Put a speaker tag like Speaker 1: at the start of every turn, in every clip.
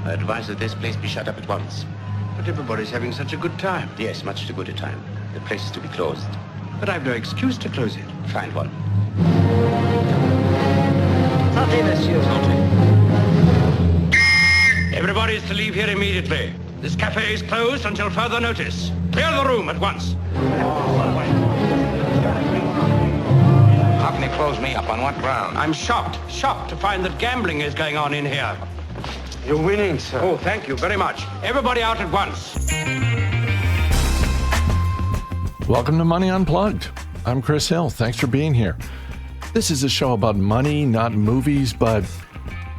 Speaker 1: I advise that this place be shut up at once.
Speaker 2: But everybody's having such a good time.
Speaker 1: Yes, much too good a time. The place is to be closed.
Speaker 2: But I've no excuse to close it.
Speaker 1: Find one.
Speaker 2: Sortez, messieurs, sortez.
Speaker 3: Everybody is to leave here immediately. This cafe is closed until further notice. Clear the room at once.
Speaker 4: How can they close me up? On what ground?
Speaker 3: I'm shocked to find that gambling is going on in here.
Speaker 2: You're winning, sir.
Speaker 3: Oh, thank you very much. Everybody out at once.
Speaker 5: Welcome to Money Unplugged. I'm Chris Hill. Thanks for being here. This is a show about money, not movies, but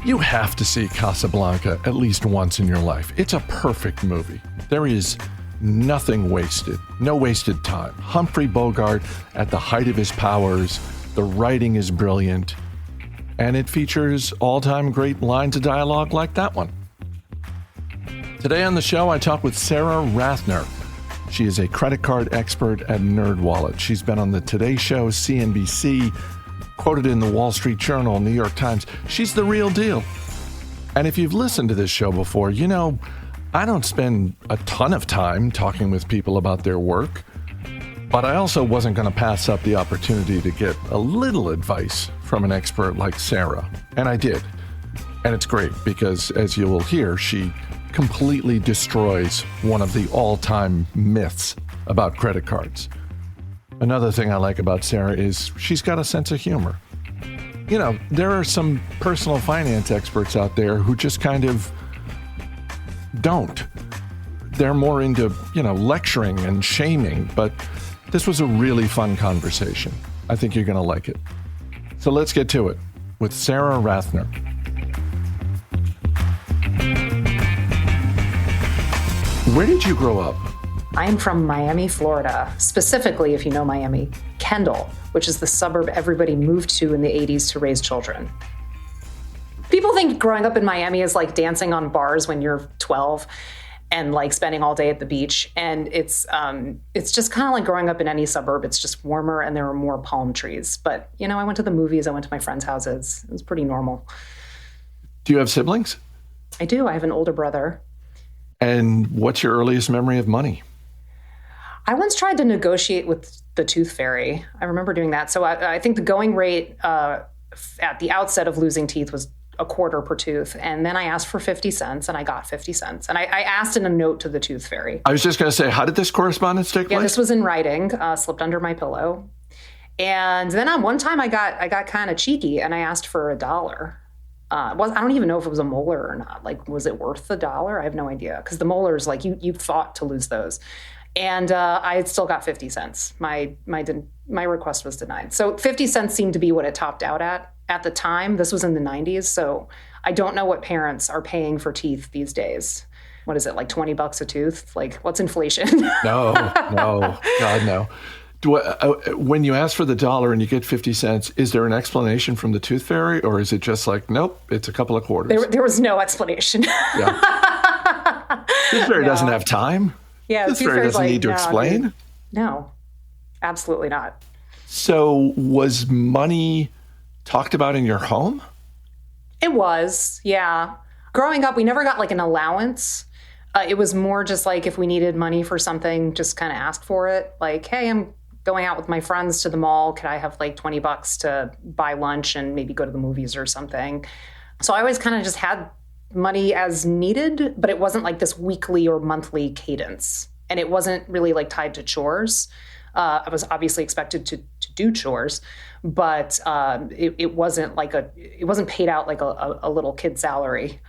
Speaker 5: you have to see Casablanca at least once in your life. It's a perfect movie. There is nothing wasted, no wasted time. Humphrey Bogart at the height of his powers. The writing is brilliant. And it features all-time great lines of dialogue like that one. Today on the show, I talk with Sara Rathner. She is a credit card expert at Nerdwallet. She's been on the Today Show, CNBC, quoted in the Wall Street Journal, New York Times. She's the real deal. And if you've listened to this show before, you know I don't spend a ton of time talking with people about their work, but I also wasn't going to pass up the opportunity to get a little advice from an expert like Sara. And I did. And it's great because, as you will hear, she completely destroys one of the all-time myths about credit cards. Another thing I like about Sara is she's got a sense of humor. You know, there are some personal finance experts out there who just kind of don't. They're more into, lecturing and shaming, but this was a really fun conversation. I think you're going to like it. So let's get to it with Sara Rathner. Where did you grow up?
Speaker 6: I'm from Miami, Florida. Specifically, if you know Miami, Kendall, which is the suburb everybody moved to in the 80s to raise children. People think growing up in Miami is like dancing on bars when you're 12 and like spending all day at the beach. And it's just kind of like growing up in any suburb. It's just warmer and there are more palm trees. But, I went to the movies. I went to my friends' houses. It was pretty normal.
Speaker 5: Do you have siblings?
Speaker 6: I do. I have an older brother.
Speaker 5: And what's your earliest memory of money?
Speaker 6: I once tried to negotiate with the tooth fairy. I remember doing that. So I think the going rate at the outset of losing teeth was a quarter per tooth. And then I asked for 50 cents and I got 50 cents. And I asked in a note to the tooth fairy.
Speaker 5: I was just going to say, how did this correspondence take place?
Speaker 6: Yeah, this was in writing, slipped under my pillow. And then on one time I got kind of cheeky and I asked for $1. I don't even know if it was a molar or not. Like, was it worth $1? I have no idea. Because the molars, like you fought to lose those. And I still got 50 cents. My request was denied. So 50 cents seemed to be what it topped out at the time. This was in the 90s. So I don't know what parents are paying for teeth these days. What is it, like $20 a tooth? Like, what's inflation?
Speaker 5: No, God, no. When you ask for the $1 and you get 50 cents, is there an explanation from the tooth fairy? Or is it just like, nope, it's a couple of quarters?
Speaker 6: There was no explanation.
Speaker 5: Yeah. Tooth fairy doesn't have time.
Speaker 6: Yeah,
Speaker 5: Tooth fairy doesn't need to explain.
Speaker 6: Dude. No, absolutely not.
Speaker 5: So was money talked about in your home?
Speaker 6: It was, yeah. Growing up, we never got like an allowance. It was more just like if we needed money for something, just kind of ask for it. Like, hey, I'm going out with my friends to the mall. Could I have like $20 to buy lunch and maybe go to the movies or something? So I always kind of just had money as needed, but it wasn't like this weekly or monthly cadence. And it wasn't really like tied to chores. I was obviously expected to do chores, but it wasn't paid out like a little kid salary.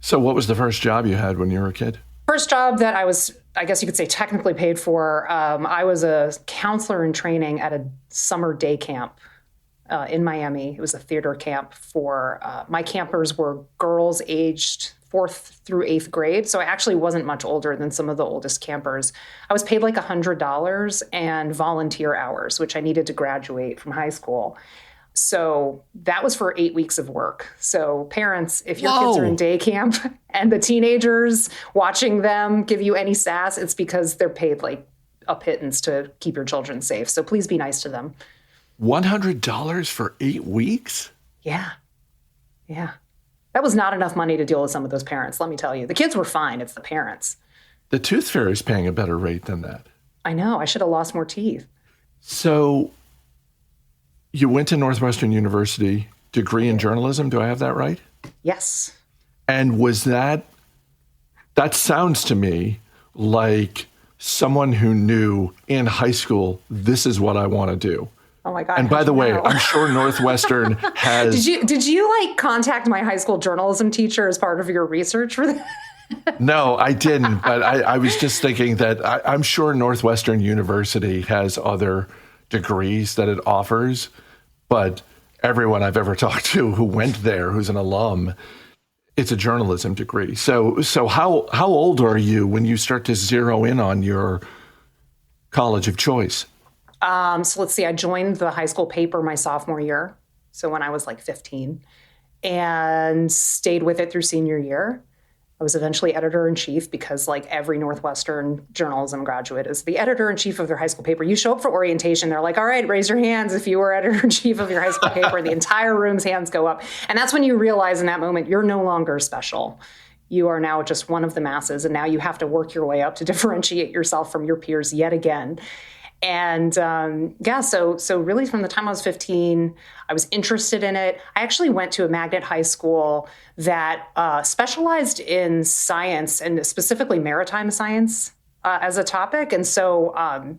Speaker 5: So what was the first job you had when you were a kid?
Speaker 6: First job that I was, I guess you could say, technically paid for, I was a counselor in training at a summer day camp in Miami. It was a theater camp for, my campers were girls aged 4th through 8th grade. So I actually wasn't much older than some of the oldest campers. I was paid like $100 and volunteer hours, which I needed to graduate from high school. So that was for 8 weeks of work. So parents, if your kids are in day camp and the teenagers watching them give you any sass, it's because they're paid like a pittance to keep your children safe. So please be nice to them.
Speaker 5: $100 for 8 weeks?
Speaker 6: Yeah. Yeah. That was not enough money to deal with some of those parents, let me tell you. The kids were fine. It's the parents.
Speaker 5: The tooth fairy is paying a better rate than that.
Speaker 6: I know. I should have lost more teeth.
Speaker 5: So you went to Northwestern University, degree in journalism. Do I have that right?
Speaker 6: Yes.
Speaker 5: And was that sounds to me like someone who knew in high school, this is what I want to do.
Speaker 6: Oh my God.
Speaker 5: And by the way, I'm sure Northwestern has.
Speaker 6: Did you like contact my high school journalism teacher as part of your research for that?
Speaker 5: No, I didn't. But I was just thinking that I'm sure Northwestern University has other degrees that it offers. But everyone I've ever talked to who went there, who's an alum, it's a journalism degree. So how old are you when you start to zero in on your college of choice?
Speaker 6: So let's see, I joined the high school paper my sophomore year. So when I was like 15 and stayed with it through senior year. I was eventually editor-in-chief because like every Northwestern journalism graduate is the editor-in-chief of their high school paper. You show up for orientation, they're like, all right, raise your hands if you were editor-in-chief of your high school paper. The entire room's hands go up. And that's when you realize in that moment, you're no longer special. You are now just one of the masses. And now you have to work your way up to differentiate yourself from your peers yet again. And so really from the time I was 15, I was interested in it. I actually went to a magnet high school that specialized in science and specifically maritime science as a topic. And so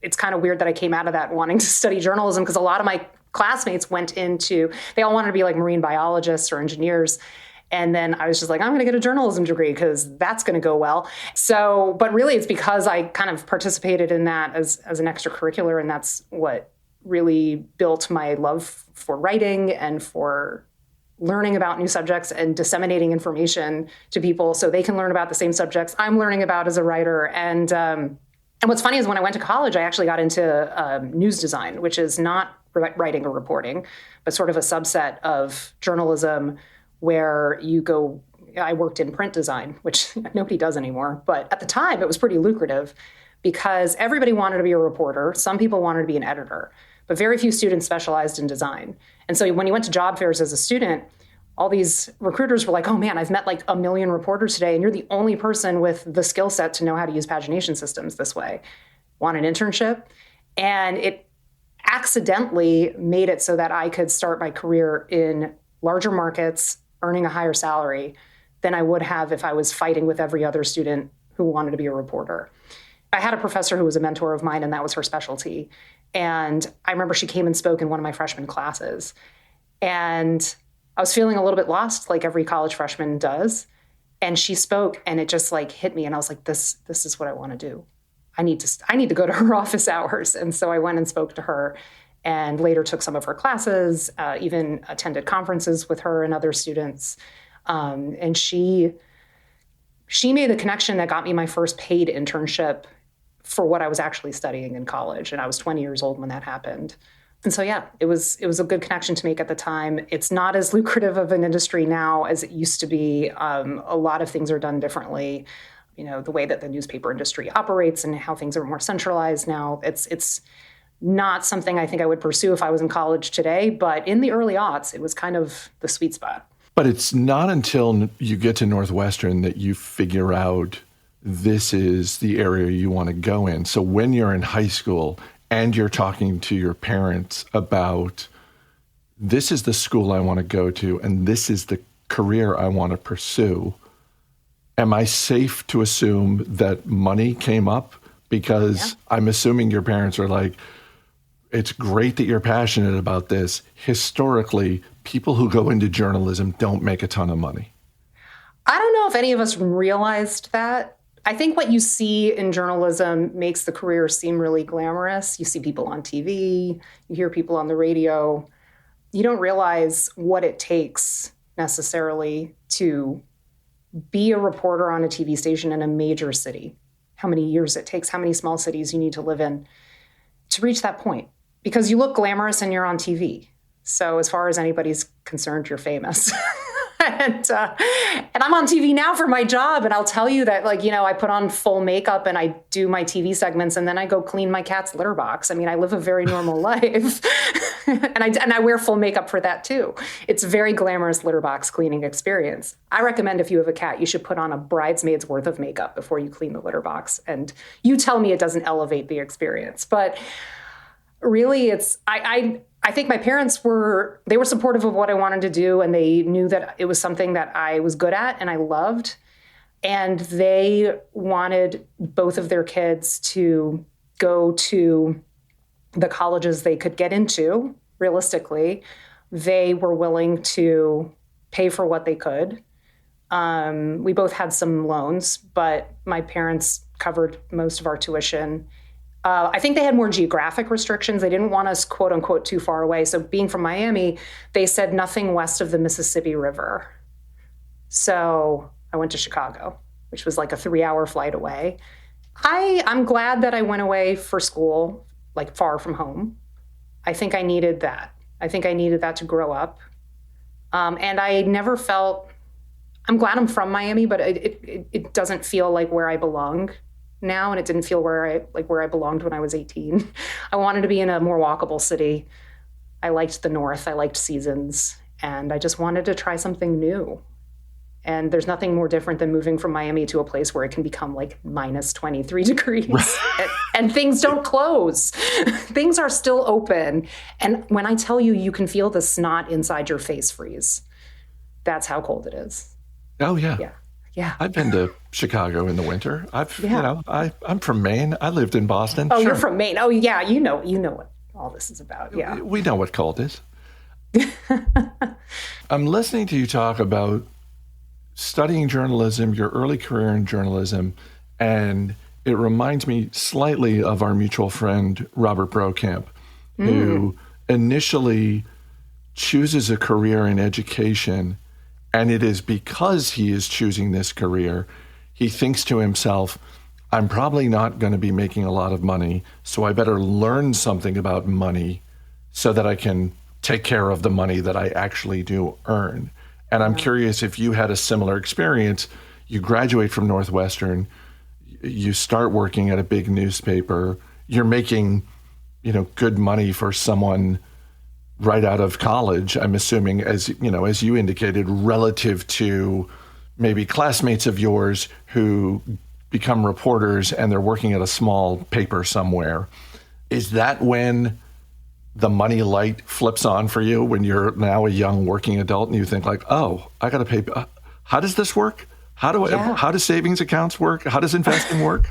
Speaker 6: it's kind of weird that I came out of that wanting to study journalism because a lot of my classmates they all wanted to be like marine biologists or engineers. And then I was just like, I'm going to get a journalism degree because that's going to go well. So, but really it's because I kind of participated in that as an extracurricular. And that's what really built my love for writing and for learning about new subjects and disseminating information to people so they can learn about the same subjects I'm learning about as a writer. And what's funny is when I went to college, I actually got into news design, which is not writing or reporting, but sort of a subset of journalism where I worked in print design, which nobody does anymore. But at the time, it was pretty lucrative because everybody wanted to be a reporter. Some people wanted to be an editor, but very few students specialized in design. And so when you went to job fairs as a student, all these recruiters were like, oh man, I've met like 1 million reporters today, and you're the only person with the skill set to know how to use pagination systems this way. Want an internship? And it accidentally made it so that I could start my career in larger markets, earning a higher salary than I would have if I was fighting with every other student who wanted to be a reporter. I had a professor who was a mentor of mine, and that was her specialty. And I remember she came and spoke in one of my freshman classes. And I was feeling a little bit lost, like every college freshman does. And she spoke, and it just like hit me. And I was like, this is what I want to do. I need to go to her office hours. And so I went and spoke to her and later took some of her classes, even attended conferences with her and other students. And she made the connection that got me my first paid internship for what I was actually studying in college. And I was 20 years old when that happened. And so, yeah, it was a good connection to make at the time. It's not as lucrative of an industry now as it used to be. A lot of things are done differently. You know, the way that the newspaper industry operates and how things are more centralized now. It's not something I think I would pursue if I was in college today, but in the early aughts, it was kind of the sweet spot.
Speaker 5: But it's not until you get to Northwestern that you figure out this is the area you want to go in. So when you're in high school and you're talking to your parents about this is the school I want to go to and this is the career I want to pursue, am I safe to assume that money came up? Because I'm assuming your parents are like, it's great that you're passionate about this. Historically, people who go into journalism don't make a ton of money.
Speaker 6: I don't know if any of us realized that. I think what you see in journalism makes the career seem really glamorous. You see people on TV, you hear people on the radio. You don't realize what it takes necessarily to be a reporter on a TV station in a major city. How many years it takes, how many small cities you need to live in to reach that point. Because you look glamorous and you're on TV. So as far as anybody's concerned, you're famous. and I'm on TV now for my job. And I'll tell you that, like, I put on full makeup and I do my TV segments and then I go clean my cat's litter box. I mean, I live a very normal life and I wear full makeup for that too. It's a very glamorous litter box cleaning experience. I recommend if you have a cat, you should put on a bridesmaid's worth of makeup before you clean the litter box. And you tell me it doesn't elevate the experience. But really, I think my parents were supportive of what I wanted to do, and they knew that it was something that I was good at and I loved. And they wanted both of their kids to go to the colleges they could get into, realistically. They were willing to pay for what they could. We both had some loans, but my parents covered most of our tuition. I think they had more geographic restrictions. They didn't want us, quote unquote, too far away. So being from Miami, they said nothing west of the Mississippi River. So I went to Chicago, which was like a 3-hour flight away. I'm glad that I went away for school, like far from home. I think I needed that. I think I needed that to grow up. And I never felt, I'm glad I'm from Miami, but it doesn't feel like where I belong now, and it didn't feel where I belonged when I was 18. I wanted to be in a more walkable city. I liked the North. I liked seasons, and I just wanted to try something new. And there's nothing more different than moving from Miami to a place where it can become like minus 23 degrees and things don't close. Things are still open. And when I tell you, you can feel the snot inside your face freeze. That's how cold it is.
Speaker 5: Oh, yeah.
Speaker 6: Yeah.
Speaker 5: I've been to Chicago in the winter. I'm from Maine. I lived in Boston.
Speaker 6: Oh,
Speaker 5: sure.
Speaker 6: You're from Maine. Oh, yeah. You know what all this is about. Yeah.
Speaker 5: We know what cold is. I'm listening to you talk about studying journalism, your early career in journalism, and it reminds me slightly of our mutual friend, Robert Brokamp, who initially chooses a career in education. And it is because he is choosing this career, he thinks to himself, I'm probably not going to be making a lot of money, so I better learn something about money so that I can take care of the money that I actually do earn. And I'm curious if you had a similar experience. You graduate from Northwestern, you start working at a big newspaper, you're making, good money for someone right out of college, I'm assuming, as you indicated, relative to maybe classmates of yours who become reporters and they're working at a small paper somewhere. Is that when the money light flips on for you, when you're now a young working adult and you think like, oh, I got to pay. How does this work? How do savings accounts work? How does investing work?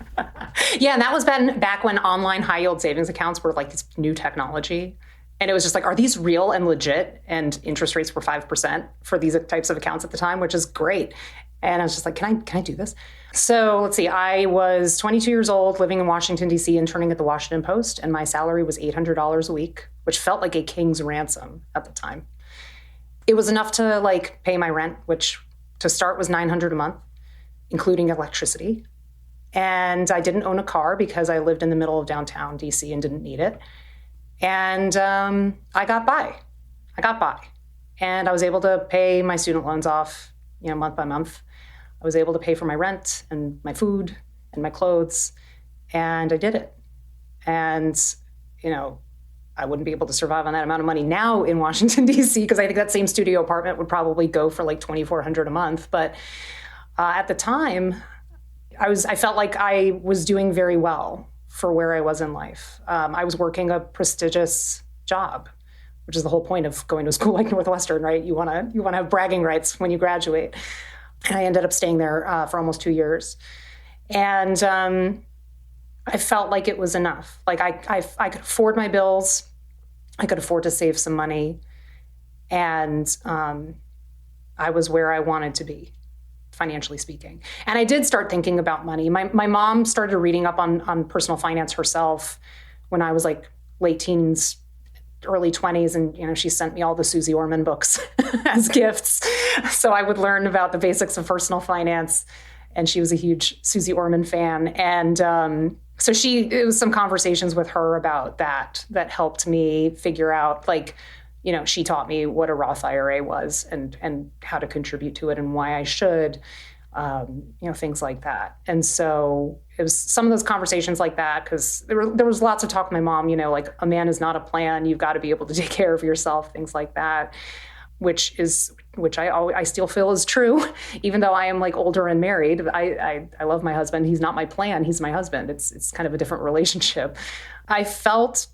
Speaker 6: Yeah, and that was back when online high yield savings accounts were like this new technology. And it was just like, are these real and legit? And interest rates were 5% for these types of accounts at the time, which is great. And I was just like, can I do this? So let's see, I was 22 years old, living in Washington, D.C., interning at the Washington Post. And my salary was $800 a week, which felt like a king's ransom at the time. It was enough to like pay my rent, which to start was $900 a month, including electricity. And I didn't own a car because I lived in the middle of downtown D.C. and didn't need it. And I got by. And I was able to pay my student loans off, month by month. I was able to pay for my rent and my food and my clothes. And I did it. And, I wouldn't be able to survive on that amount of money now in Washington, D.C., because I think that same studio apartment would probably go for like $2,400 a month. But at the time, I felt like I was doing very well for where I was in life. I was working a prestigious job, which is the whole point of going to a school like Northwestern, right? You want to have bragging rights when you graduate. And I ended up staying there for almost 2 years. And I felt like it was enough. Like I could afford my bills. I could afford to save some money. And I was where I wanted to be, financially speaking. And I did start thinking about money. My mom started reading up on personal finance herself when I was like late teens, early 20s. And, she sent me all the Suze Orman books as gifts. So I would learn about the basics of personal finance. And she was a huge Suze Orman fan. And so it was some conversations with her about that helped me figure out like, she taught me what a Roth IRA was and how to contribute to it and why I should, things like that. And so it was some of those conversations like that, because there was lots of talk with my mom, like a man is not a plan. You've got to be able to take care of yourself, things like that, which I still feel is true, even though I am like older and married. I love my husband. He's not my plan. He's my husband. It's kind of a different relationship. I felt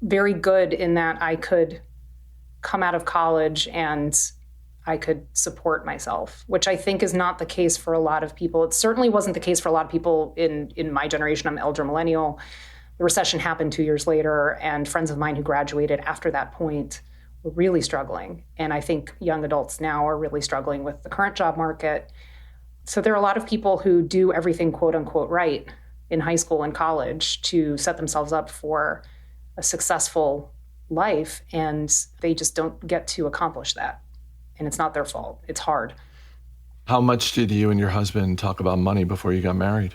Speaker 6: very good in that I could come out of college and I could support myself, which I think is not the case for a lot of people. It certainly wasn't the case for a lot of people in my generation. I'm elder millennial. The recession happened 2 years later, and friends of mine who graduated after that point were really struggling. And I think young adults now are really struggling with the current job market. So there are a lot of people who do everything quote unquote right in high school and college to set themselves up for a successful life, and they just don't get to accomplish that. And it's not their fault. It's hard.
Speaker 5: How much did you and your husband talk about money before you got married?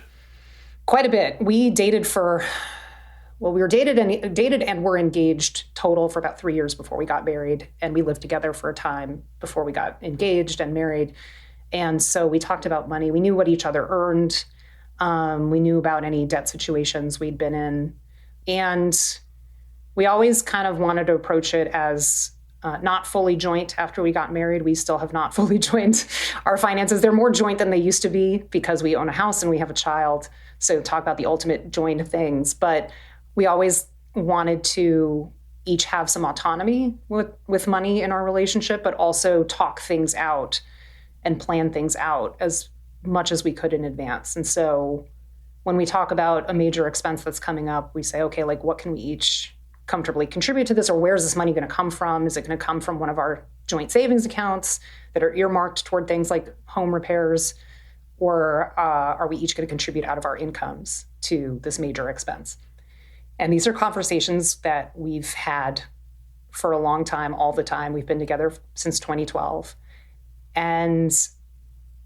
Speaker 6: Quite a bit. We dated we were dated and were engaged total for about 3 years before we got married. And we lived together for a time before we got engaged and married. And so we talked about money. We knew what each other earned. We knew about any debt situations we'd been in. And we always kind of wanted to approach it as not fully joint after we got married. We still have not fully joined our finances. They're more joint than they used to be because we own a house and we have a child. So talk about the ultimate joined things. But we always wanted to each have some autonomy with money in our relationship, but also talk things out and plan things out as much as we could in advance. And so when we talk about a major expense that's coming up, we say, okay, like what can we each comfortably contribute to this, or where's this money going to come from? Is it going to come from one of our joint savings accounts that are earmarked toward things like home repairs, or are we each going to contribute out of our incomes to this major expense? And these are conversations that we've had for a long time, all the time. We've been together since 2012. And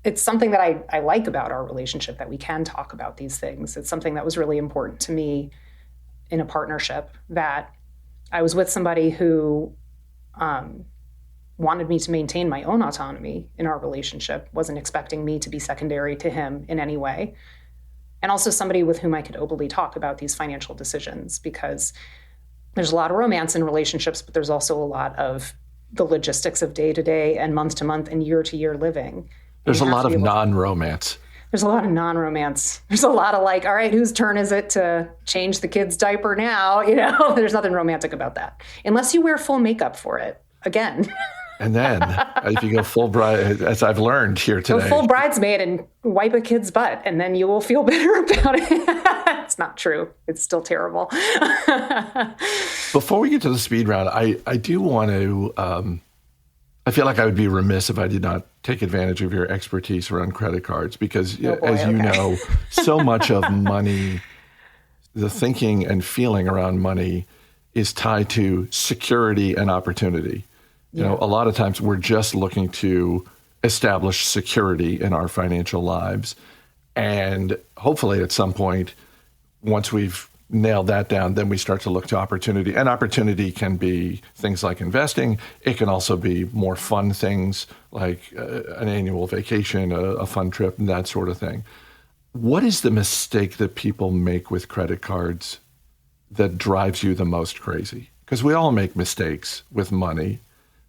Speaker 6: it's something that I like about our relationship, that we can talk about these things. It's something that was really important to me in a partnership, that I was with somebody who wanted me to maintain my own autonomy in our relationship, wasn't expecting me to be secondary to him in any way. And also somebody with whom I could openly talk about these financial decisions, because there's a lot of romance in relationships, but there's also a lot of the logistics of day to day and month to month and year to year living.
Speaker 5: There's a lot of non-romance.
Speaker 6: There's a lot of non-romance. There's a lot of like, all right, whose turn is it to change the kid's diaper now? There's nothing romantic about that. Unless you wear full makeup for it, again.
Speaker 5: And then if you go full bride, as I've learned here today.
Speaker 6: Go full bridesmaid and wipe a kid's butt, and then you will feel better about it. It's not true. It's still terrible.
Speaker 5: Before we get to the speed round, I do want to, I feel like I would be remiss if I did not take advantage of your expertise around credit cards, because you know, so much of money, the thinking and feeling around money is tied to security and opportunity. You know, a lot of times we're just looking to establish security in our financial lives. And hopefully at some point, once we've nailed that down, then we start to look to opportunity. And opportunity can be things like investing. It can also be more fun things like an annual vacation, a fun trip, and that sort of thing. What is the mistake that people make with credit cards that drives you the most crazy? Because we all make mistakes with money.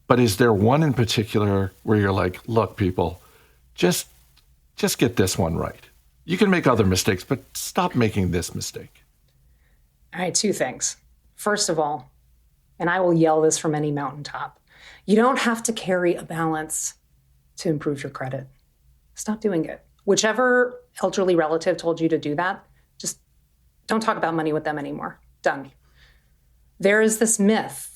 Speaker 5: But is there one in particular where you're like, look, people, just get this one right. You can make other mistakes, but stop making this mistake.
Speaker 6: All right, two things. First of all, and I will yell this from any mountaintop, you don't have to carry a balance to improve your credit. Stop doing it. Whichever elderly relative told you to do that, just don't talk about money with them anymore. Done. There is this myth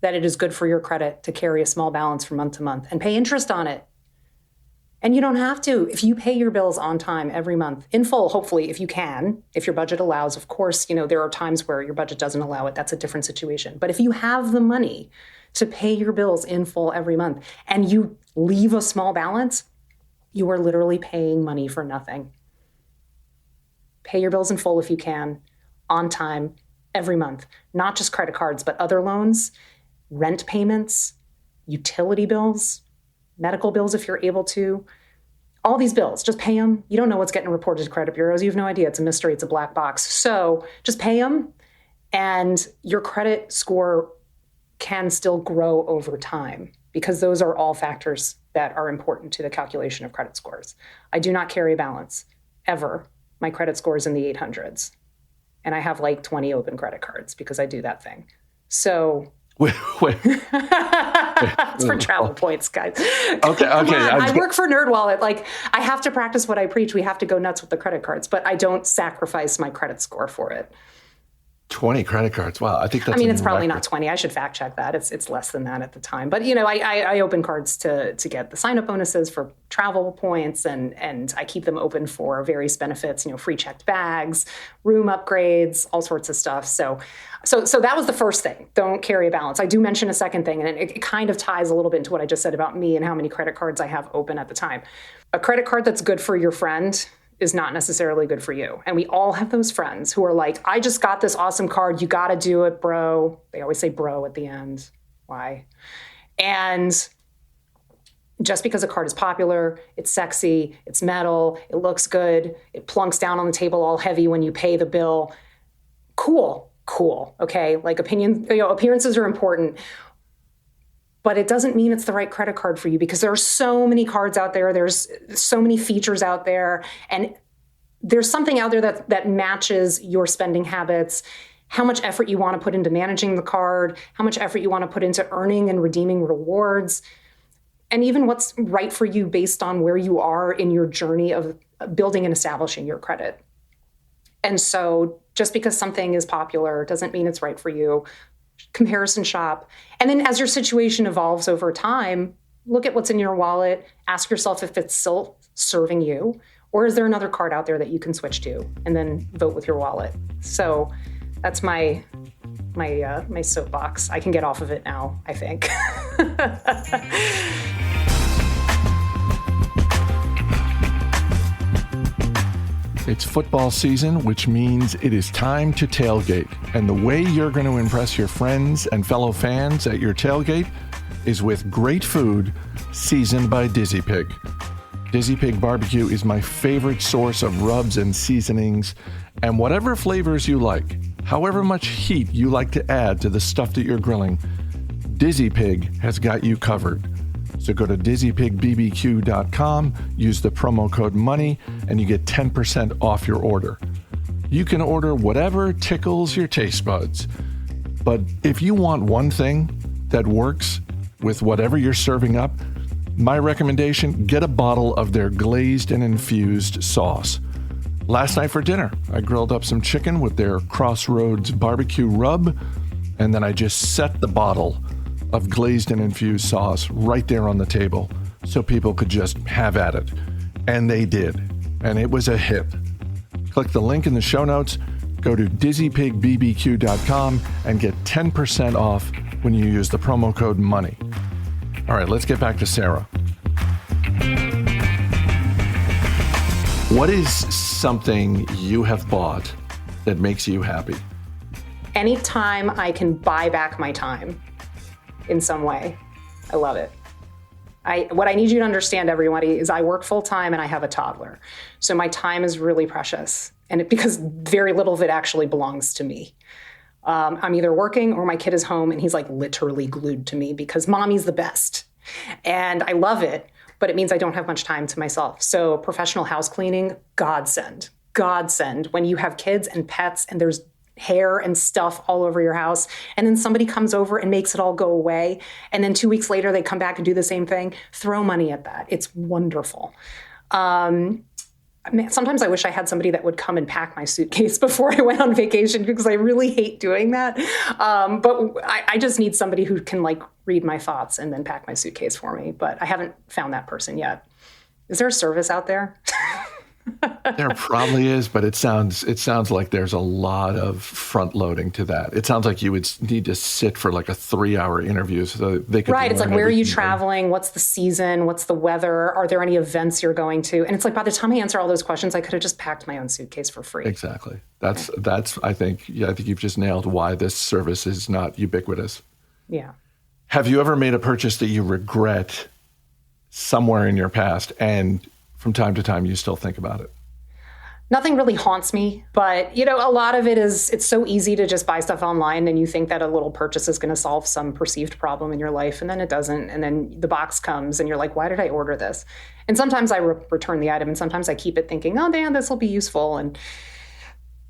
Speaker 6: that it is good for your credit to carry a small balance from month to month and pay interest on it. And you don't have to. If you pay your bills on time every month, in full, hopefully, if you can, if your budget allows. Of course, there are times where your budget doesn't allow it. That's a different situation. But if you have the money to pay your bills in full every month and you leave a small balance, you are literally paying money for nothing. Pay your bills in full if you can, on time, every month. Not just credit cards, but other loans. rent payments, utility bills, medical bills if you're able to. All these bills, just pay them. You don't know what's getting reported to credit bureaus. You have no idea. It's a mystery. It's a black box. So just pay them, and your credit score can still grow over time, because those are all factors that are important to the calculation of credit scores. I do not carry a balance, ever. My credit score is in the 800s. And I have like 20 open credit cards because I do that thing. So...
Speaker 5: Wait.
Speaker 6: It's for travel points, guys.
Speaker 5: Okay.
Speaker 6: I work for Nerdwallet. Like, I have to practice what I preach. We have to go nuts with the credit cards, but I don't sacrifice my credit score for it.
Speaker 5: 20 credit cards. Wow. I think that's
Speaker 6: it's probably not 20. I should fact check that. It's less than that at the time. But, I open cards to get the sign-up bonuses for travel points, and I keep them open for various benefits, free checked bags, room upgrades, all sorts of stuff. So that was the first thing. Don't carry a balance. I do mention a second thing, and it kind of ties a little bit into what I just said about me and how many credit cards I have open at the time. A credit card that's good for your friend is not necessarily good for you. And we all have those friends who are like, I just got this awesome card. You got to do it, bro. They always say bro at the end. Why? And just because a card is popular, it's sexy, it's metal, it looks good, it plunks down on the table all heavy when you pay the bill. Cool. Okay. Like appearances are important. But it doesn't mean it's the right credit card for you, because there are so many cards out there. There's so many features out there. And there's something out there that matches your spending habits, how much effort you want to put into managing the card, how much effort you want to put into earning and redeeming rewards, and even what's right for you based on where you are in your journey of building and establishing your credit. And so just because something is popular doesn't mean it's right for you. Comparison shop. And then as your situation evolves over time, look at what's in your wallet, ask yourself if it's still serving you, or is there another card out there that you can switch to, and then vote with your wallet. So that's my soapbox. I can get off of it now, I think.
Speaker 5: It's football season, which means it is time to tailgate. And the way you're going to impress your friends and fellow fans at your tailgate is with great food seasoned by Dizzy Pig. Dizzy Pig Barbecue is my favorite source of rubs and seasonings, and whatever flavors you like, however much heat you like to add to the stuff that you're grilling, Dizzy Pig has got you covered. So go to dizzypigbbq.com, use the promo code MONEY, and you get 10% off your order. You can order whatever tickles your taste buds. But if you want one thing that works with whatever you're serving up, my recommendation, get a bottle of their glazed and infused sauce. Last night for dinner, I grilled up some chicken with their Crossroads barbecue rub, and then I just set the bottle of glazed and infused sauce right there on the table so people could just have at it. And they did. And it was a hit. Click the link in the show notes, go to dizzypigbbq.com, and get 10% off when you use the promo code MONEY. All right, let's get back to Sara. What is something you have bought that makes you happy?
Speaker 6: Anytime I can buy back my time in some way, I love it. What I need you to understand, everybody, is I work full time and I have a toddler. So my time is really precious, and because very little of it actually belongs to me. I'm either working or my kid is home and he's like literally glued to me because mommy's the best. And I love it, but it means I don't have much time to myself. So professional house cleaning, godsend. When you have kids and pets and there's hair and stuff all over your house, and then somebody comes over and makes it all go away, and then 2 weeks later they come back and do the same thing, throw money at that. It's wonderful. Sometimes I wish I had somebody that would come and pack my suitcase before I went on vacation, because I really hate doing that. But I just need somebody who can read my thoughts and then pack my suitcase for me. But I haven't found that person yet. Is there a service out there?
Speaker 5: There probably is, but it sounds like there's a lot of front loading to that. It sounds like you would need to sit for a 3-hour interview so they could. Right. It's where are you traveling? What's the season? What's the weather? Are there any events you're going to? And it's by the time I answer all those questions, I could have just packed my own suitcase for free. Exactly. That's I think you've just nailed why this service is not ubiquitous.
Speaker 6: Yeah.
Speaker 5: Have you ever made a purchase that you regret somewhere in your past, and from time to time you still think about it?
Speaker 6: Nothing really haunts me, but a lot of it is, it's so easy to just buy stuff online and you think that a little purchase is going to solve some perceived problem in your life, and then it doesn't. And then the box comes and you're like, why did I order this? And sometimes I return the item, and sometimes I keep it thinking, oh, damn, this will be useful. And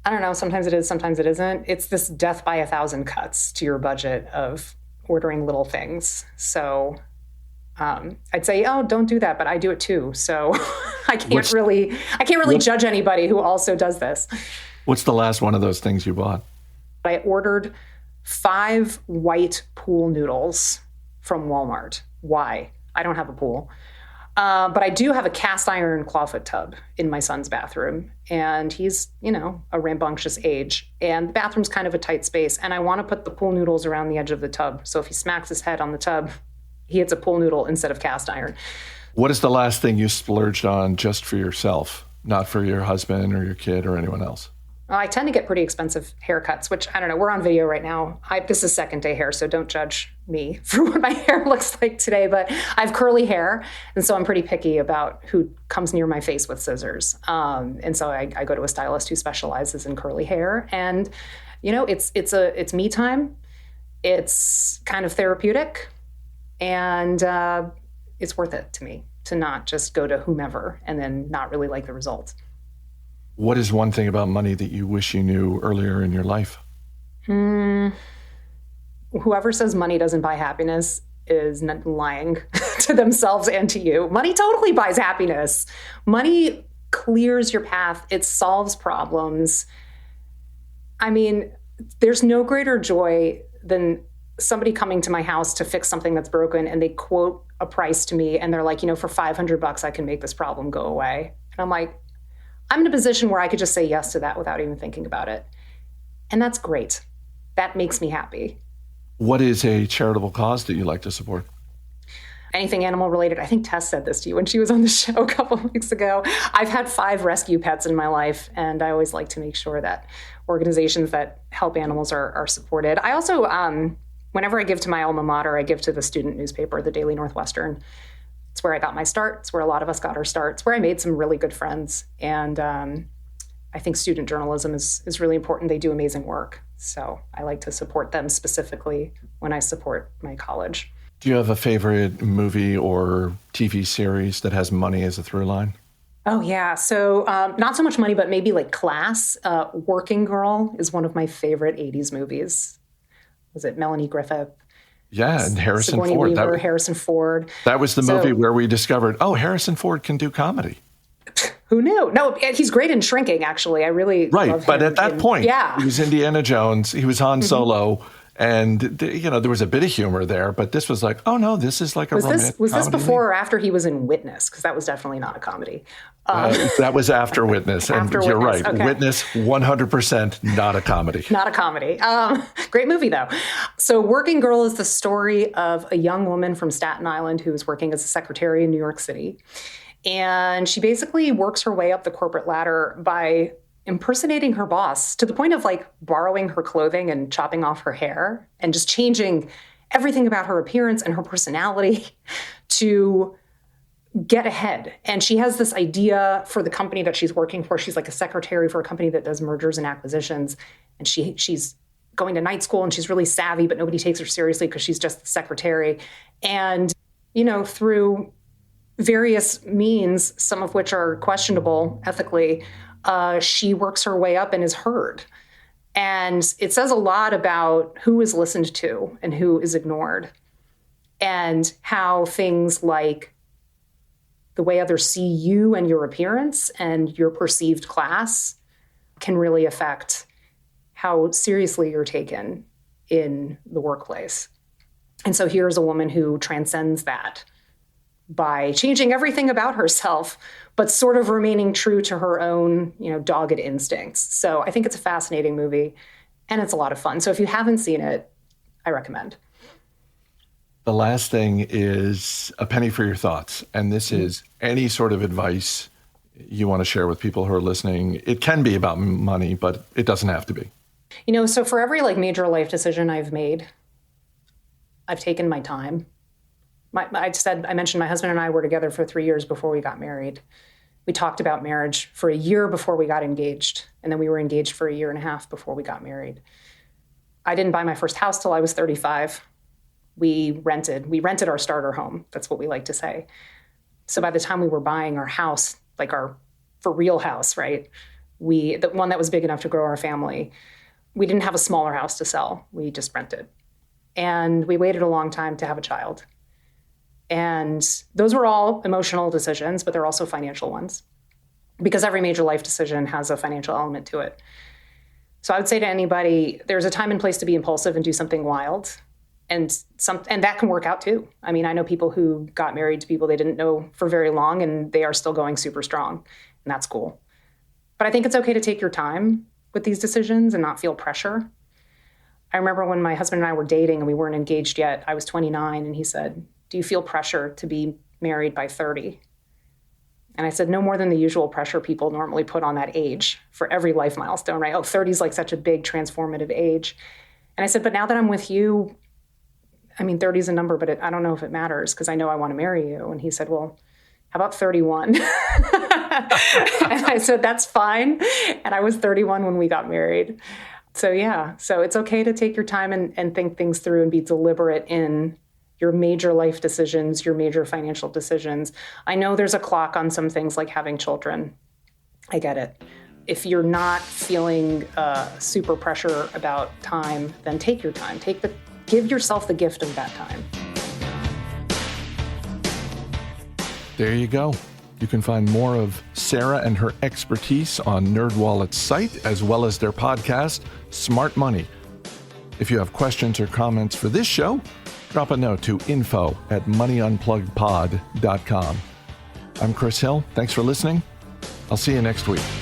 Speaker 6: I don't know, sometimes it is, sometimes it isn't. It's this death by 1,000 cuts to your budget of ordering little things. So I'd say, oh, don't do that, but I do it too. So I can't really judge anybody who also does this.
Speaker 5: What's the last one of those things you bought?
Speaker 6: I ordered 5 white pool noodles from Walmart. Why? I don't have a pool. But I do have a cast iron clawfoot tub in my son's bathroom. And he's, a rambunctious age. And the bathroom's kind of a tight space. And I want to put the pool noodles around the edge of the tub. So if he smacks his head on the tub, he hits a pool noodle instead of cast iron.
Speaker 5: What is the last thing you splurged on just for yourself, not for your husband or your kid or anyone else?
Speaker 6: I tend to get pretty expensive haircuts, which, I don't know, we're on video right now. This is second day hair, so don't judge me for what my hair looks like today, but I have curly hair, and so I'm pretty picky about who comes near my face with scissors. And so I go to a stylist who specializes in curly hair, and, it's me time. It's kind of therapeutic, and it's worth it to me to not just go to whomever and then not really like the results.
Speaker 5: What is one thing about money that you wish you knew earlier in your life?
Speaker 6: Whoever says money doesn't buy happiness is lying to themselves and to you. Money totally buys happiness. Money clears your path. It solves problems. I mean, there's no greater joy than somebody coming to my house to fix something that's broken, and they quote a price to me, and they're like, for $500 I can make this problem go away. And I'm like, I'm in a position where I could just say yes to that without even thinking about it. And that's great. That makes me happy.
Speaker 5: What is a charitable cause that you like to support?
Speaker 6: Anything animal related. I think Tess said this to you when she was on the show a couple of weeks ago. I've had 5 rescue pets in my life, and I always like to make sure that organizations that help animals are supported. I also, whenever I give to my alma mater, I give to the student newspaper, the Daily Northwestern. It's where I got my start. It's where a lot of us got our start. It's where I made some really good friends. And I think student journalism is really important. They do amazing work. So I like to support them specifically when I support my college.
Speaker 5: Do you have a favorite movie or TV series that has money as a through line?
Speaker 6: Oh, yeah. So not so much money, but maybe like Class. Working Girl is one of my favorite 80s movies. Was it Melanie Griffith?
Speaker 5: Yeah, and Harrison
Speaker 6: Sigourney
Speaker 5: Ford.
Speaker 6: Weaver, Harrison Ford.
Speaker 5: That was the movie where we discovered, Harrison Ford can do comedy.
Speaker 6: Who knew? No, he's great in Shrinking, actually. I really love him.
Speaker 5: But at that point,
Speaker 6: yeah.
Speaker 5: He was Indiana Jones, he was Han Solo, and there was a bit of humor there, but this was like, oh no, this is like a romantic
Speaker 6: Was this
Speaker 5: comedy
Speaker 6: before or after he was in Witness? Because that was definitely not a comedy.
Speaker 5: That was after Witness, and
Speaker 6: After
Speaker 5: you're
Speaker 6: Witness,
Speaker 5: right.
Speaker 6: okay.
Speaker 5: Witness, 100% not a comedy.
Speaker 6: Not a comedy. Great movie, though. So Working Girl is the story of a young woman from Staten Island who is working as a secretary in New York City. And she basically works her way up the corporate ladder by impersonating her boss to the point of like borrowing her clothing and chopping off her hair and just changing everything about her appearance and her personality to get ahead. And she has this idea for the company that she's working for. She's like a secretary for a company that does mergers and acquisitions. And she's going to night school and she's really savvy, but nobody takes her seriously because she's just the secretary. And, through various means, some of which are questionable ethically, she works her way up and is heard. And it says a lot about who is listened to and who is ignored, and how things like the way others see you and your appearance and your perceived class can really affect how seriously you're taken in the workplace. And so here's a woman who transcends that by changing everything about herself, but sort of remaining true to her own, dogged instincts. So I think it's a fascinating movie, and it's a lot of fun. So if you haven't seen it, I recommend.
Speaker 5: The last thing is a penny for your thoughts. And this is any sort of advice you want to share with people who are listening. It can be about money, but it doesn't have to be.
Speaker 6: So for every major life decision I've made, I've taken my time. I mentioned my husband and I were together for 3 years before we got married. We talked about marriage for a year before we got engaged, and then we were engaged for a year and a half before we got married. I didn't buy my first house till I was 35. We rented our starter home. That's what we like to say. So by the time we were buying our house, like our for real house, right? The one that was big enough to grow our family, we didn't have a smaller house to sell. We just rented. And we waited a long time to have a child. And those were all emotional decisions, but they're also financial ones, because every major life decision has a financial element to it. So I would say to anybody, there's a time and place to be impulsive and do something wild. And that can work out too. I mean, I know people who got married to people they didn't know for very long, and they are still going super strong, and that's cool. But I think it's okay to take your time with these decisions and not feel pressure. I remember when my husband and I were dating and we weren't engaged yet, I was 29, and he said, "Do you feel pressure to be married by 30? And I said, no more than the usual pressure people normally put on that age for every life milestone, right? Oh, 30 is like such a big transformative age. And I said, but now that I'm with you, I mean, 30 is a number, but I don't know if it matters because I know I want to marry you. And he said, well, how about 31? And I said, that's fine. And I was 31 when we got married. So yeah, so it's okay to take your time and think things through and be deliberate in your major life decisions, your major financial decisions. I know there's a clock on some things like having children. I get it. If you're not feeling super pressure about time, then take your time. Give yourself the gift of that time.
Speaker 5: There you go. You can find more of Sara and her expertise on Nerdwallet's site, as well as their podcast, Smart Money. If you have questions or comments for this show, drop a note to info@moneyunpluggedpod.com. I'm Chris Hill. Thanks for listening. I'll see you next week.